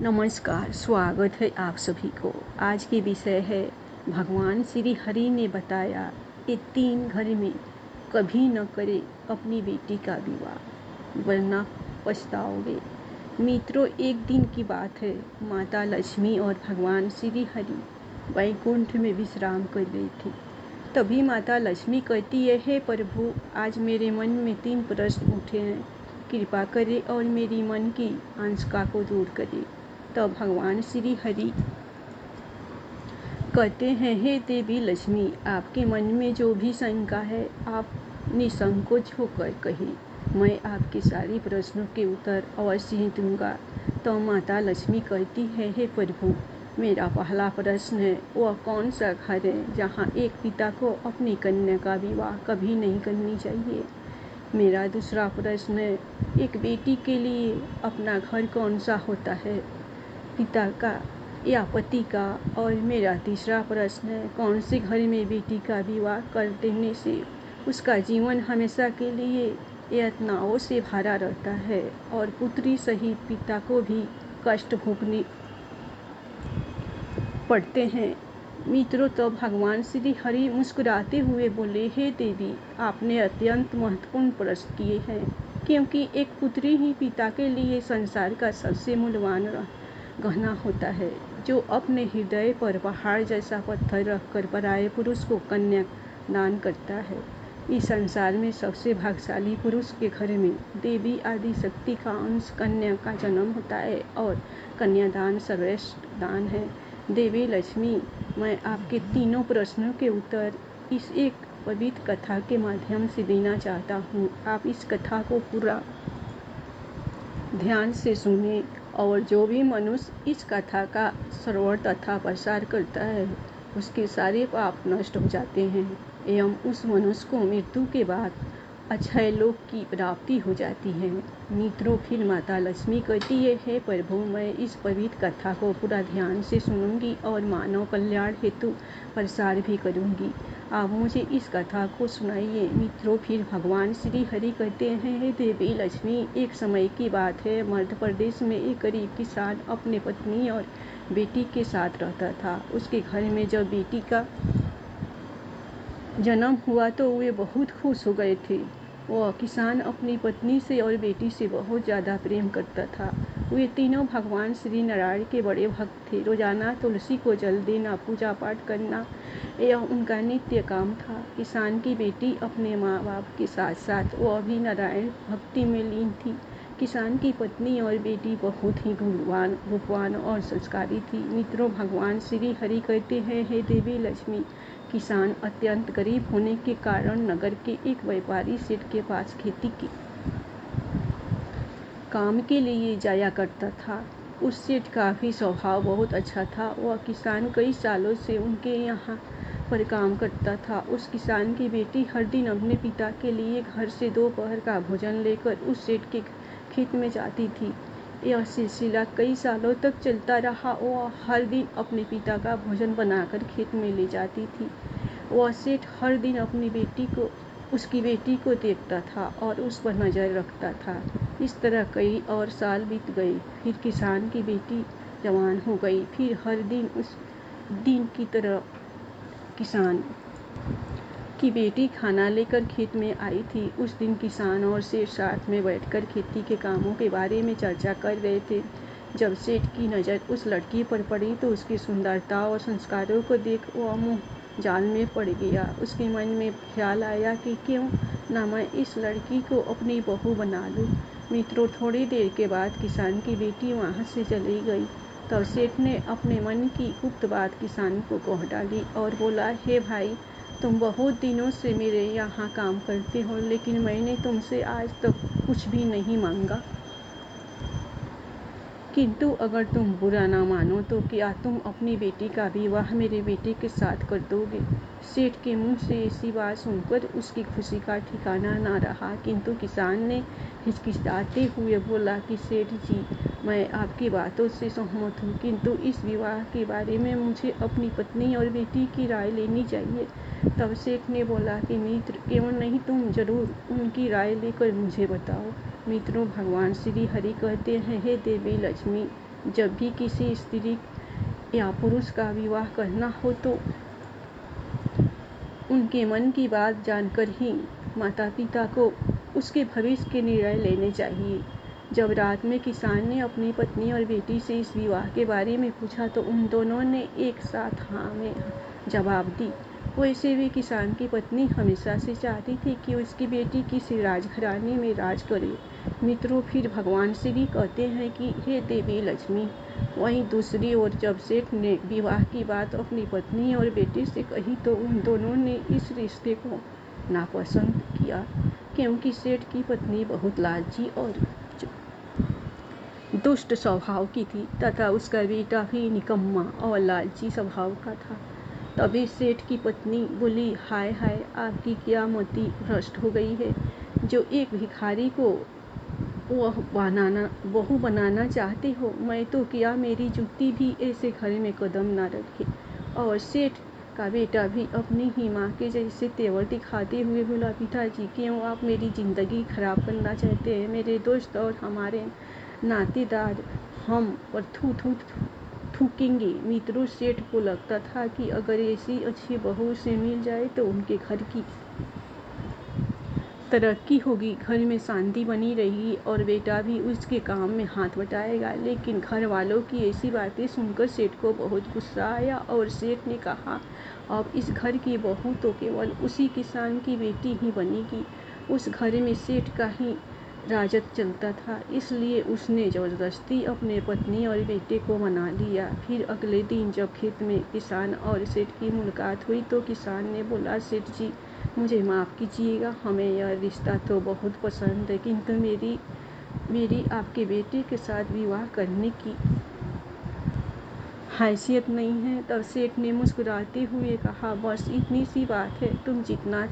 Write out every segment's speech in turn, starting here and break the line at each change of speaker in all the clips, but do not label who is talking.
नमस्कार, स्वागत है आप सभी को। आज की विषय है भगवान श्री हरि ने बताया ये 3 घर में कभी न करे अपनी बेटी का विवाह वरना पछताओगे। मित्रों, एक दिन की बात है। माता लक्ष्मी और भगवान श्री हरि वैकुंठ में विश्राम कर रही थी। तभी माता लक्ष्मी कहती है, हे प्रभु, आज मेरे मन में 3 प्रश्न उठे हैं, कृपा करें और मेरी मन की आशंका को दूर करें। तब भगवान श्री हरि कहते हैं, हे देवी लक्ष्मी, आपके मन में जो भी शंका है आप निसंकोच होकर कहिए, मैं आपके सारे प्रश्नों के उत्तर अवश्य ही दूंगा। तो माता लक्ष्मी कहती है, हे प्रभु, मेरा पहला प्रश्न है, वह कौन सा घर है जहाँ एक पिता को अपनी कन्या का विवाह कभी नहीं करनी चाहिए। मेरा दूसरा प्रश्न है, एक बेटी के लिए अपना घर कौन सा होता है, पिता का या पति का। और मेरा तीसरा प्रश्न है, कौन से घर में बेटी का विवाह कर देने से उसका जीवन हमेशा के लिए यातनाओं से भरा रहता है और पुत्री सहित पिता को भी कष्ट भोगने पड़ते हैं। मित्रों, तो भगवान श्री हरि मुस्कुराते हुए बोले, हे देवी, आपने अत्यंत महत्वपूर्ण प्रश्न किए हैं, क्योंकि एक पुत्री ही पिता के लिए संसार का सबसे मूल्यवान गहना होता है, जो अपने हृदय पर पहाड़ जैसा पत्थर रखकर पराये पुरुष को कन्या दान करता है। इस संसार में सबसे भाग्यशाली पुरुष के घर में देवी आदि शक्ति का अंश कन्या का जन्म होता है और कन्यादान सर्वश्रेष्ठ दान है। देवी लक्ष्मी, मैं आपके तीनों प्रश्नों के उत्तर इस एक पवित्र कथा के माध्यम से देना चाहता हूँ। आप इस कथा को पूरा ध्यान से सुने और जो भी मनुष्य इस कथा का श्रवण तथा प्रसार करता है उसके सारे पाप नष्ट हो जाते हैं एवं उस मनुष्य को मृत्यु के बाद अक्षय लोक की प्राप्ति हो जाती है। मित्रों, फिर माता लक्ष्मी कहती है, हे प्रभु, मैं इस पवित्र कथा को पूरा ध्यान से सुनूंगी और मानव कल्याण हेतु प्रसार भी करूंगी। आप मुझे इस कथा को सुनाइए। मित्रों, फिर भगवान श्री हरि कहते हैं, हे देवी लक्ष्मी, एक समय की बात है। मध्य प्रदेश में एक गरीब किसान अपने पत्नी और बेटी के साथ रहता था। उसके घर में जब बेटी का जन्म हुआ तो वे बहुत खुश हो गए थे। वह किसान अपनी पत्नी से और बेटी से बहुत ज़्यादा प्रेम करता था। वे तीनों भगवान श्री नारायण के बड़े भक्त थे। रोजाना तुलसी को जल देना, पूजा पाठ करना यह उनका नित्य काम था। किसान की बेटी अपने माँ बाप के साथ साथ वह भी नारायण भक्ति में लीन थी। किसान की पत्नी और बेटी बहुत ही गुणवान, रूपवान और संस्कारी थी। मित्रों, भगवान श्री हरि कहते हैं, हे देवी लक्ष्मी, किसान अत्यंत गरीब होने के कारण नगर के एक व्यापारी सेठ के पास खेती के काम के लिए जाया करता था। उस सेठ का भी स्वभाव बहुत अच्छा था। वह किसान कई सालों से उनके यहाँ पर काम करता था। उस किसान की बेटी हर दिन अपने पिता के लिए घर से दोपहर का भोजन लेकर उस सेठ के खेत में जाती थी। यह सिलसिला कई सालों तक चलता रहा। वह हर दिन अपने पिता का भोजन बनाकर खेत में ले जाती थी। वह सेठ हर दिन अपनी उसकी बेटी को देखता था और उस पर नज़र रखता था। इस तरह कई और साल बीत गए। फिर किसान की बेटी जवान हो गई। फिर हर दिन उस दिन की तरह किसान की बेटी खाना लेकर खेत में आई थी। उस दिन किसान और सेठ साथ में बैठकर खेती के कामों के बारे में चर्चा कर रहे थे। जब सेठ की नज़र उस लड़की पर पड़ी तो उसकी सुंदरता और संस्कारों को देख वह मुँह जाल में पड़ गया। उसके मन में ख्याल आया कि क्यों ना मैं इस लड़की को अपनी बहू बना लूं। मित्रों, थोड़ी देर के बाद किसान की बेटी वहां से चली गई। तब सेठ ने अपने मन की गुप्त बात किसान को कह डाली और बोला, हे भाई, तुम बहुत दिनों से मेरे यहाँ काम करते हो, लेकिन मैंने तुमसे आज तक कुछ भी नहीं मांगा। किंतु अगर तुम बुरा ना मानो तो क्या तुम अपनी बेटी का विवाह मेरे बेटे के साथ कर दोगे। सेठ के मुंह से ऐसी बात सुनकर उसकी खुशी का ठिकाना ना रहा। किंतु किसान ने हिचकिचाते हुए बोला कि सेठ जी, मैं आपकी बातों से सहमत हूँ, किंतु इस विवाह के बारे में मुझे अपनी पत्नी और बेटी की राय लेनी चाहिए। तब सेठ ने बोला कि मित्र, क्यों नहीं, तुम जरूर उनकी राय लेकर मुझे बताओ। मित्रों, भगवान श्री हरि कहते हैं, हे देवी लक्ष्मी, जब भी किसी स्त्री या पुरुष का विवाह करना हो तो उनके मन की बात जानकर ही माता पिता को उसके भविष्य के निर्णय लेने चाहिए। जब रात में किसान ने अपनी पत्नी और बेटी से इस विवाह के बारे में पूछा तो उन दोनों ने एक साथ हाँ में जवाब दी। वैसे भी किसान की पत्नी हमेशा से चाहती थी कि उसकी बेटी किसी राजघराने में राज करे। मित्रों, फिर भगवान श्री कहते हैं कि हे देवी लक्ष्मी। वहीं दूसरी ओर जब सेठ ने विवाह की बात अपनी पत्नी और बेटी से कही तो उन दोनों ने इस रिश्ते को नापसंद किया, क्योंकि सेठ की पत्नी बहुत लालची और दुष्ट स्वभाव की थी तथा उसका बेटा भी निकम्मा और लालची स्वभाव का था। तभी सेठ की पत्नी बोली, हाय हाय, आपकी क्या मति भ्रष्ट हो गई है, जो एक भिखारी को वह बहू बनाना चाहते हो। मैं तो क्या मेरी जूती भी ऐसे घर में कदम ना रखे। और सेठ का बेटा भी अपनी ही माँ के जैसे तेवर दिखाते हुए बोला, पिताजी, क्यों आप मेरी ज़िंदगी खराब करना चाहते हैं। मेरे दोस्त और हमारे नातेदार हम पर थू थू थूकेंगे। मित्रों, सेठ को लगता था कि अगर ऐसी अच्छी बहू उसे मिल जाए तो उनके घर की तरक्की होगी, घर में शांति बनी रहेगी और बेटा भी उसके काम में हाथ बटाएगा। लेकिन घर वालों की ऐसी बातें सुनकर सेठ को बहुत गुस्सा आया और सेठ ने कहा, अब इस घर की बहू तो केवल उसी किसान की बेटी ही बनेगी। उस घर में सेठ का ही राजत चलता था, इसलिए उसने ज़बरदस्ती अपने पत्नी और बेटे को मना लिया। फिर अगले दिन जब खेत में किसान और सेठ की मुलाकात हुई तो किसान ने बोला, सेठ जी, मुझे माफ़ कीजिएगा, हमें यह रिश्ता तो बहुत पसंद है, किंतु मेरी आपके बेटे के साथ विवाह करने की हैसियत नहीं है। तब सेठ ने मुस्कुराते हुए कहा, बस इतनी सी बात है, तुम जितना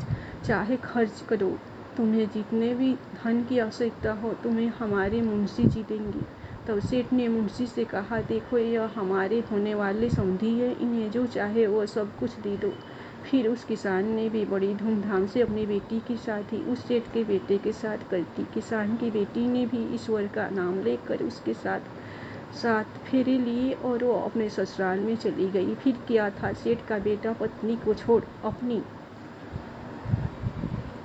चाहे खर्च करो, तुम्हें जितने भी धन की आवश्यकता हो तुम्हें हमारे मुंशी जी देंगे। तब सेठ ने मुंशी से कहा, देखो, यह हमारे होने वाले समधी है, इन्हें जो चाहे वो सब कुछ दे दो। फिर उस किसान ने भी बड़ी धूमधाम से अपनी बेटी की शादी उस सेठ के बेटे के साथ कर दी। किसान की बेटी ने भी ईश्वर का नाम लेकर उसके साथ फेरे लिए और वो अपने ससुराल में चली गई। फिर क्या था, सेठ का बेटा पत्नी को छोड़ अपनी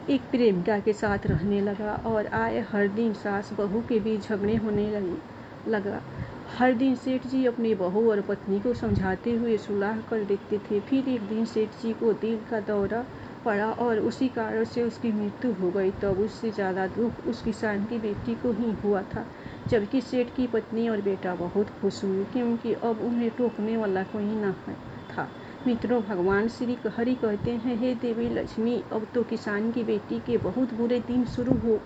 एक प्रेमिका के साथ रहने लगा और आए हर दिन सास बहू के बीच झगड़े होने लगा। हर दिन सेठ जी अपनी बहू और पत्नी को समझाते हुए सुलह कर देते थे। फिर एक दिन सेठ जी को दिल का दौरा पड़ा और उसी कारण से उसकी मृत्यु हो गई। तब उससे ज़्यादा दुख उस किसान की बेटी को ही हुआ था, जबकि सेठ की पत्नी और बेटा बहुत खुश हुए, क्योंकि अब उन्हें टोकने वाला कोई न था। मित्रों, भगवान श्री हरि कहते हैं, हे देवी लक्ष्मी, अब तो किसान की बेटी के बहुत बुरे दिन शुरू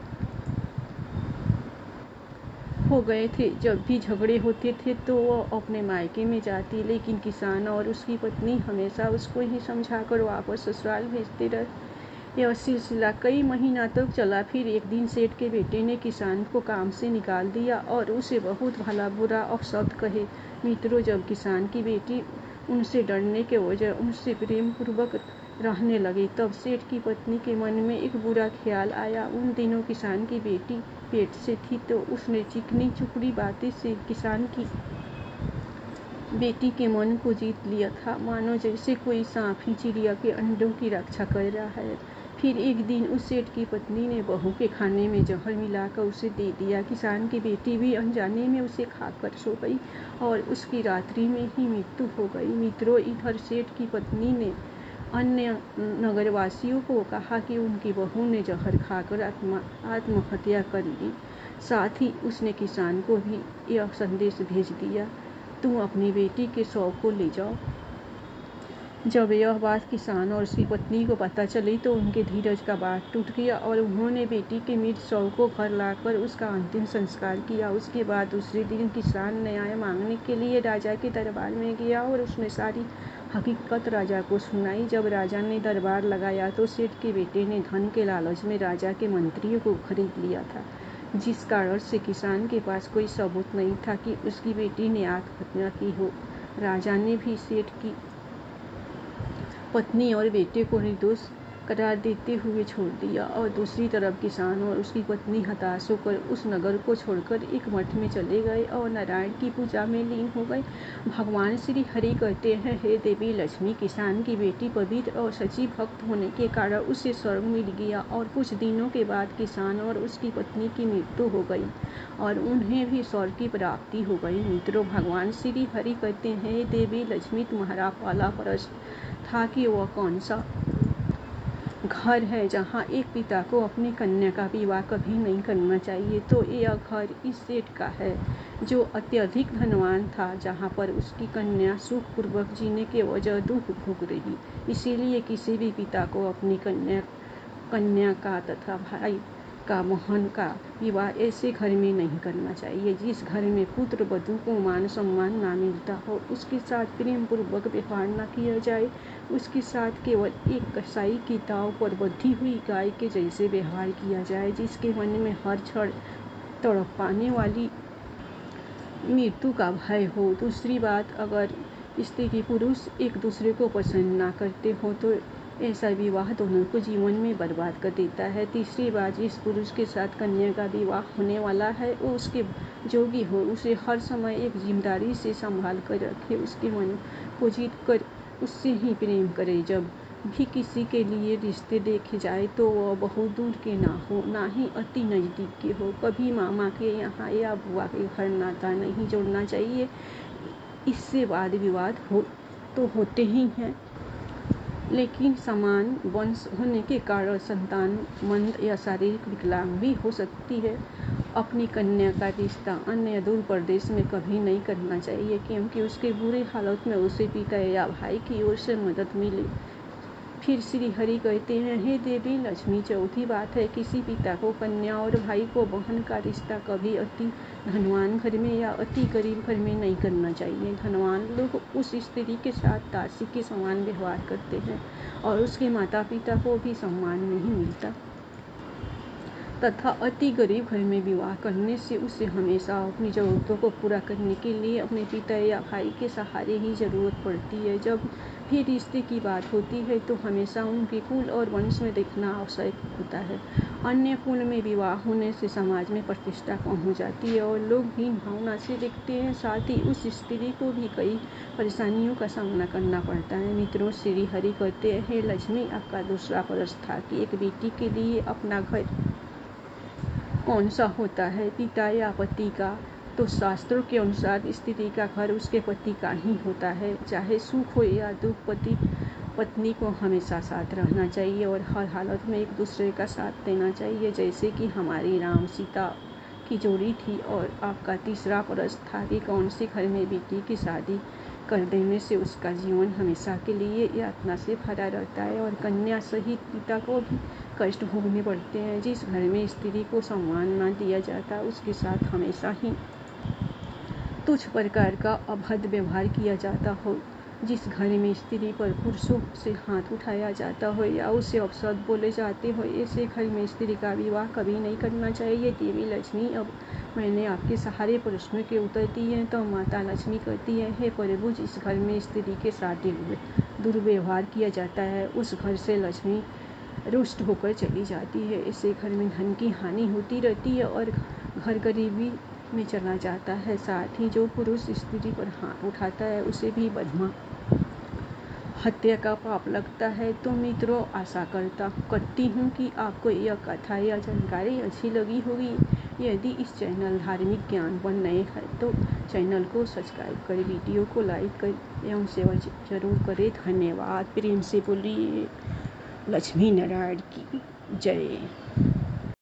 हो गए थे। जब भी झगड़े होते थे तो वह अपने मायके में जाती, लेकिन किसान और उसकी पत्नी हमेशा उसको ही समझाकर वापस ससुराल भेजते रहे। यह सिलसिला कई महीना तक चला। फिर एक दिन सेठ के बेटे ने किसान को काम से निकाल दिया और उसे बहुत भला बुरा अपशब्द कहे। मित्रों, जब किसान की बेटी उनसे डरने के वजह उनसे प्रेम पूर्वक रहने लगी, तब सेठ की पत्नी के मन में एक बुरा ख्याल आया। उन दिनों किसान की बेटी पेट से थी तो उसने चिकनी चुपड़ी बातें से किसान की बेटी के मन को जीत लिया था, मानो जैसे कोई सांप ही चिड़िया के अंडों की रक्षा कर रहा है। फिर एक दिन उस सेठ की पत्नी ने बहू के खाने में जहर मिलाकर उसे दे दिया। किसान की बेटी भी अनजाने में उसे खाकर सो गई और उसकी रात्रि में ही मृत्यु हो गई। मित्रों, इधर सेठ की पत्नी ने अन्य नगरवासियों को कहा कि उनकी बहू ने जहर खाकर आत्महत्या कर ली। साथ ही उसने किसान को भी यह संदेश भेज दिया, तुम अपनी बेटी के शव को ले जाओ। जब यह बात किसान और उसकी पत्नी को पता चली तो उनके धीरज का बाँध टूट गया और उन्होंने बेटी के मृत शव को घर लाकर उसका अंतिम संस्कार किया। उसके बाद दूसरे दिन किसान न्याय मांगने के लिए राजा के दरबार में गया और उसने सारी हकीकत राजा को सुनाई। जब राजा ने दरबार लगाया तो सेठ के बेटे ने धन के लालच में राजा के मंत्रियों को खरीद लिया था, जिस कारण से किसान के पास कोई सबूत नहीं था कि उसकी बेटी ने आत्महत्या की हो। राजा ने भी सेठ की पत्नी और बेटे को निर्दोष करार देते हुए छोड़ दिया और दूसरी तरफ किसान और उसकी पत्नी हताश होकर उस नगर को छोड़कर एक मठ में चले गए और नारायण की पूजा में लीन हो गए। भगवान श्री हरि कहते हैं, हे देवी लक्ष्मी, किसान की बेटी पवित्र और सच्ची भक्त होने के कारण उसे स्वर्ग मिल गया और कुछ दिनों के बाद किसान और उसकी पत्नी की मृत्यु हो गई और उन्हें भी स्वर्ग की प्राप्ति हो गई। मित्रों, भगवान श्री हरि कहते हैं, हे देवी लक्ष्मी, तुम्हारा पहला प्रश्न था कि वह कौन सा घर है जहाँ एक पिता को अपनी कन्या का विवाह कभी नहीं करना चाहिए। तो यह घर इस सेठ का है जो अत्यधिक धनवान था, जहाँ पर उसकी कन्या सुखपूर्वक जीने के वजह दुख भोग रही। इसीलिए किसी भी पिता को अपनी कन्या का तथा भाई का बहन का विवाह ऐसे घर में नहीं करना चाहिए जिस घर में पुत्र वधू को मान सम्मान ना मिलता हो, उसके साथ प्रेम पूर्वक व्यवहार न किया जाए, उसके साथ केवल एक कसाई की दांव पर बंधी हुई गाय के जैसे व्यवहार किया जाए, जिसके मन में हर क्षण तड़प पाने वाली मृत्यु का भय हो। दूसरी बात, अगर स्त्री पुरुष एक दूसरे को पसंद ना करते हो तो ऐसा विवाह दोनों को जीवन में बर्बाद कर देता है। तीसरी बात, जिस पुरुष के साथ कन्या का विवाह होने वाला है वो उसके जोगी हो, उसे हर समय एक जिम्मेदारी से संभाल कर रखे, उसके मन को जीत कर उससे ही प्रेम करे। जब भी किसी के लिए रिश्ते देखे जाए तो वह बहुत दूर के ना हो, ना ही अति नज़दीक के हो। कभी मामा के यहाँ या बुआ के घर नाता नहीं जोड़ना चाहिए, इससे वाद विवाद होते ही हैं, लेकिन समान वंश होने के कारण संतान मंद या शारीरिक विकलांग भी हो सकती है। अपनी कन्या का रिश्ता अन्य दूर प्रदेश में कभी नहीं करना चाहिए, क्योंकि उसके बुरे हालत में उसे पिता या भाई की ओर से मदद मिले। फिर श्री हरि कहते हैं, हे देवी लक्ष्मी, चौथी बात है, किसी पिता को कन्या और भाई को बहन का रिश्ता कभी अति धनवान घर में या अति गरीब घर में नहीं करना चाहिए। धनवान लोग उस स्त्री के साथ दासी के समान व्यवहार करते हैं और उसके माता पिता को भी सम्मान नहीं मिलता, तथा अति गरीब घर में विवाह करने से उसे हमेशा अपनी ज़रूरतों को पूरा करने के लिए अपने पिता या भाई के सहारे ही ज़रूरत पड़ती है। जब भी रिश्ते की बात होती है तो हमेशा उनके कुल और वंश में देखना आवश्यक होता है। अन्य कुल में विवाह होने से समाज में प्रतिष्ठा कम हो जाती है और लोग हीन भावना से देखते हैं, साथ ही उस स्त्री को भी कई परेशानियों का सामना करना पड़ता है। मित्रों, श्री हरि कहते हैं, हे लक्ष्मी, आपका दूसरा प्रश्न था कि एक बेटी के लिए अपना घर कौन सा होता है, पिता या पति का। तो शास्त्रों के अनुसार स्त्री का घर उसके पति का ही होता है। चाहे सुख हो या दुख, पति पत्नी को हमेशा साथ रहना चाहिए और हर हालत में एक दूसरे का साथ देना चाहिए, जैसे कि हमारी राम सीता की जोड़ी थी। और आपका तीसरा प्रश्न था कि कौन से घर में बेटी की शादी कर देने से उसका जीवन हमेशा के लिए यातना से भरा रहता है और कन्या सहित पिता को भी कष्ट भोगने पड़ते हैं। जिस घर में स्त्री को सम्मान न दिया जाता, उसके साथ हमेशा ही तुच्छ प्रकार का अभद्र व्यवहार किया जाता हो, जिस घर में स्त्री पर पुरुषों से हाथ उठाया जाता हो या उसे अपशब्द बोले जाते हो, ऐसे घर में स्त्री का विवाह कभी नहीं करना चाहिए। देवी लक्ष्मी, अब मैंने आपके सारे प्रश्नों के उत्तर दिए हैं। तो माता लक्ष्मी कहती है, हे प्रभु, जिस घर में स्त्री के साथ दुर्व्यवहार किया जाता है उस घर से लक्ष्मी रुष्ट होकर चली जाती है। ऐसे घर में धन की हानि होती रहती है और घर गरीबी में चला जाता है। साथ ही जो पुरुष स्त्री पर हाथ उठाता है उसे भी ब्रह्म हत्या का पाप लगता है। तो मित्रों, आशा करती हूँ कि आपको यह कथा या जानकारी अच्छी लगी होगी। यदि इस चैनल धार्मिक ज्ञान पर नए हैं तो चैनल को सब्सक्राइब करें, वीडियो को लाइक करें एवं शेयर जरूर करें। धन्यवाद। प्रेम से बोलिए लक्ष्मी नारायण की जय।